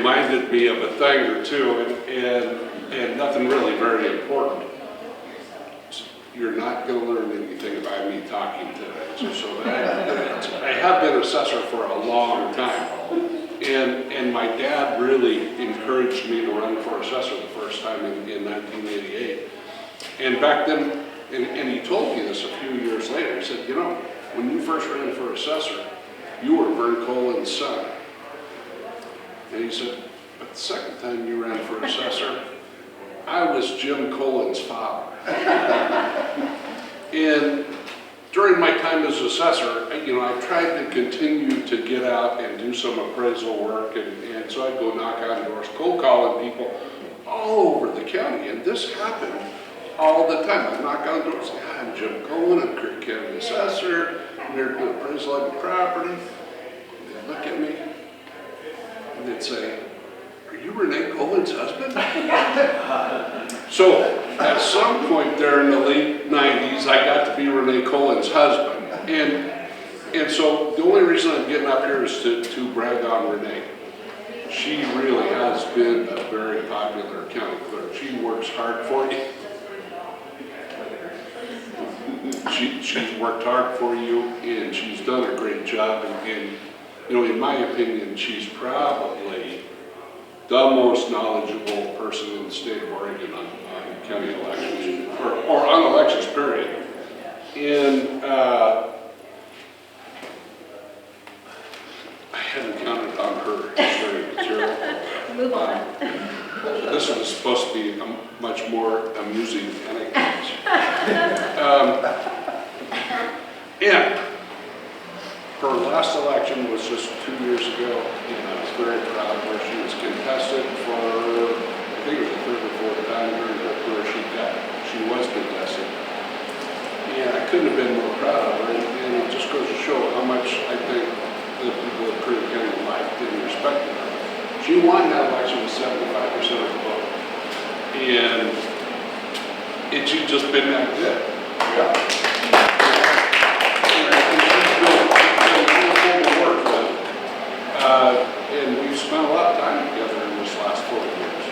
reminded me of a thing or two, and nothing really very important. You're not going to learn anything by me talking today. So I have been assessor for a long time, and my dad really encouraged me to run for assessor the first time in 1988. And back then, and he told me this a few years later, he said, you know, when you first ran for assessor, you were Vern Kolen's son. And he said, but the second time you ran for assessor, I was Jim Kolen's father. And during my time as assessor, you know, I tried to continue to get out and do some appraisal work, and so I'd go knock on doors, cold calling people all over the county, and this happened all the time. I'd knock on doors, hi, I'm Jim Kolen, I'm Creek County Assessor, I'm here to do appraisal of the property. They'd look at me, and they'd say, are you Renee Kolen's husband? So at some point there in the late 90s, I got to be Renee Kolen's husband. And so the only reason I'm getting up here is to brag on Renee. She really has been a very popular county clerk. She works hard for you. She's worked hard for you, and she's done a great job. And you know, in my opinion, she's probably the most knowledgeable person in the state of Oregon on county elections, or on elections, period. And I hadn't counted on her history material. Move on. This was supposed to be a much more amusing anecdote. And her last election was just 2 years ago, and I was very proud of her. She was contested for, I think it was the third or fourth time during where she was contested. And I couldn't have been more proud of her, and it just goes to show how much I think the people of Kolen County liked and respected her. She won that election with 75% of the vote. And she's just been that good. Yeah. And we've spent a lot of time together in this last 4 years.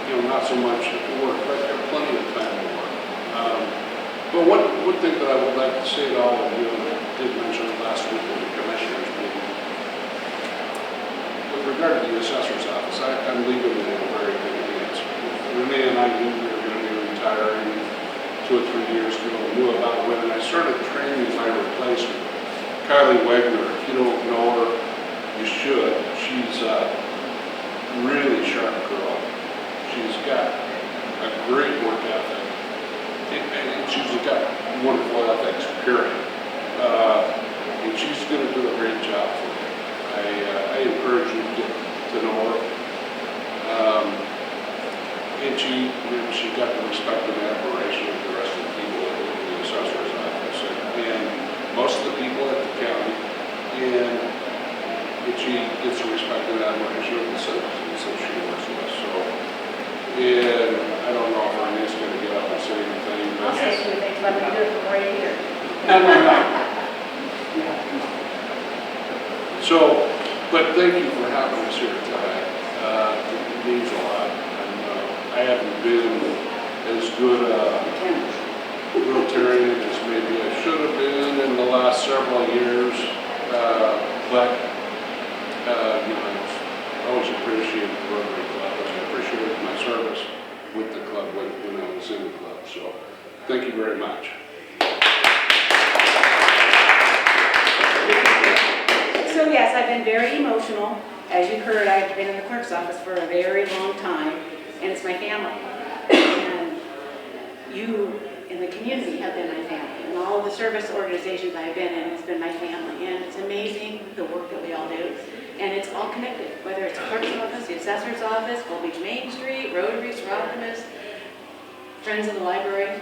You know, not so much at work, but plenty of time to work. But one thing that I would like to say to all of you, and I did mention it last week in the commissioners meeting, with regard to the assessor's office, I'm leaving it in very good hands. Renee and I knew we were going to be retiring 2 or 3 years ago, knew about when, and I started training my replacement. Kylie Wegner, if you don't know her, you should. She's a really sharp girl. She's got a great work ethic, and she's got wonderful ethics, period. And she's going to do a great job for me. I encourage you to get to know her. And she got the respect and admiration of the rest of the people in the assessor's office. And most of the people at the county, and she gets the respect and admiration of the citizens that she works with. So, and I don't know if Renee's going to get up and say anything. I'll say a few things, but we do it from right here. So, but thank you for having us here tonight. It means a lot. And, I haven't been as good a Rotarian as maybe I should have been in the last several years, but you know, I always appreciated the Rotary Club. I appreciated my service with the club when I was in the club. So, thank you very much. So yes, I've been very emotional. As you heard, I've been in the clerk's office for a very long time, and it's my family. And you in the community have been my family, and all of the service organizations I've been in, it's been my family, and it's amazing the work that we all do, and it's all connected, whether it's the clerk's office, the assessor's office, Gold Beach Main Street, Rotary, Optimist, Friends of the Library.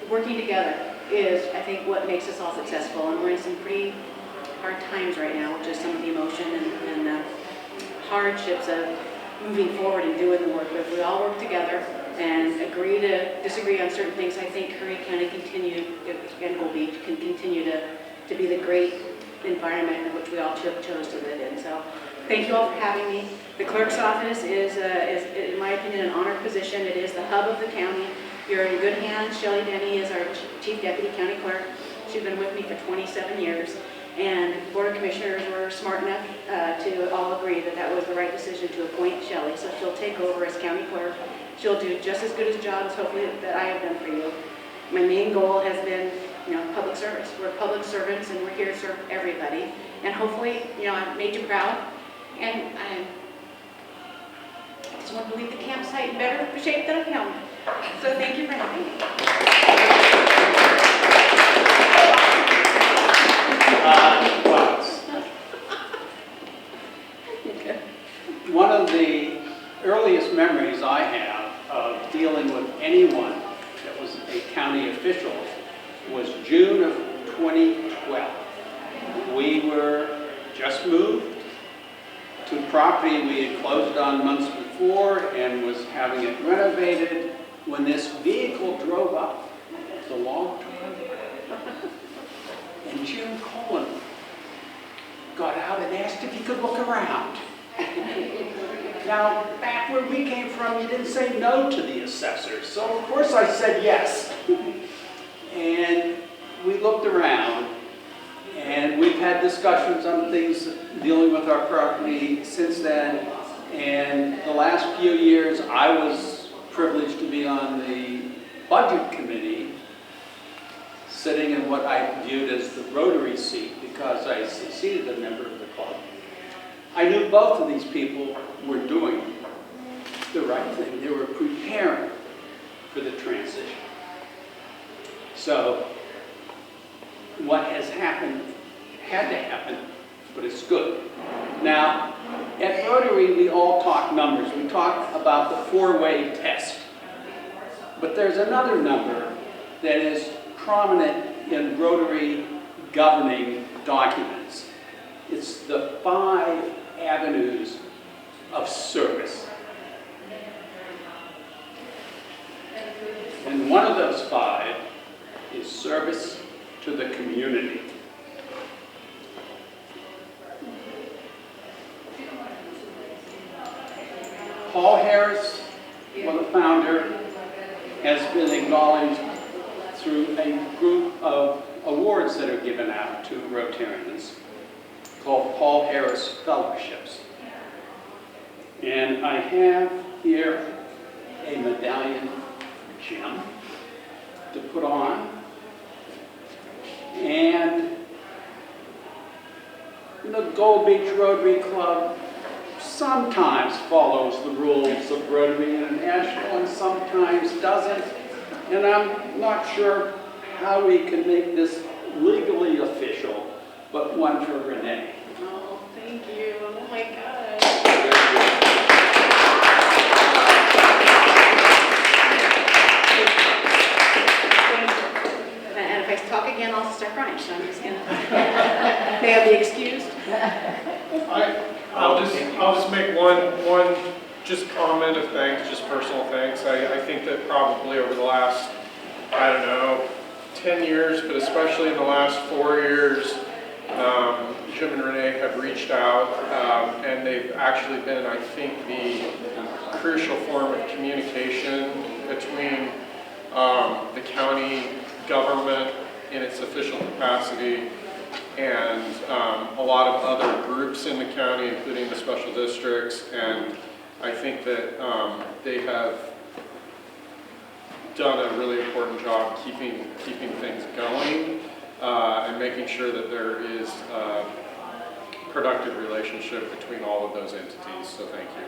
Working together is, I think, what makes us all successful, and we're in some pretty hard times right now, just some of the emotion and hardships of moving forward and doing the work. But if we all work together and agree to disagree on certain things, I think Curry County and Gold Beach can continue to be the great environment in which we all chose to live in. So thank you all for having me. The clerk's office is, in my opinion, an honored position. It is the hub of the county. You're in good hands. Shelley Denny is our Chief Deputy County Clerk. She's been with me for 27 years. And the Board of Commissioners were smart enough to all agree that that was the right decision to appoint Shelley. So she'll take over as County Clerk. She'll do just as good a job as hopefully that I have done for you. My main goal has been, public service. We're public servants and we're here to serve everybody. And hopefully, I've made you proud. And I just want to leave the campsite in better shape than I found it. So thank you for having me. One of the earliest memories I have of dealing with anyone that was a county official was June of 2012. We were just moved to property we had closed on months before and was having it renovated when this vehicle drove up the long driveway. And Jim Kolen got out and asked if he could look around. Now, back where we came from, you didn't say no to the assessors, so of course I said yes. And we looked around, and we've had discussions on things dealing with our property since then. And the last few years, I was privileged to be on the Budget Committee, sitting in what I viewed as the Rotary seat because I succeeded a member of the club. I knew both of these people were doing the right thing. They were preparing for the transition. So what has happened had to happen, but it's good. Now, at Rotary, we all talk numbers. We talk about the four-way test. But there's another number that is prominent in Rotary governing documents. It's the 5 avenues of service. And one of those 5 is service to the community. Paul Harris, well, the founder, has been acknowledged through a group of awards that are given out to Rotarians called Paul Harris Fellowships. And I have here a medallion for Jim to put on. And the Gold Beach Rotary Club sometimes follows the rules of Rotary International and sometimes doesn't. And I'm not sure how we can make this legally official, but one for Renee. Oh, thank you. Oh my God. And if I talk again, I'll start crying, so I'm just gonna, may I be excused? I'll just make one just comment of thanks, just personal thanks. I think that probably over the last, 10 years, but especially in the last 4 years, Jim and Renee have reached out, and they've actually been, I think, the crucial form of communication between the county government in its official capacity and a lot of other groups in the county, including the special districts. And I think that they have done a really important job keeping things going and making sure that there is a productive relationship between all of those entities. So thank you.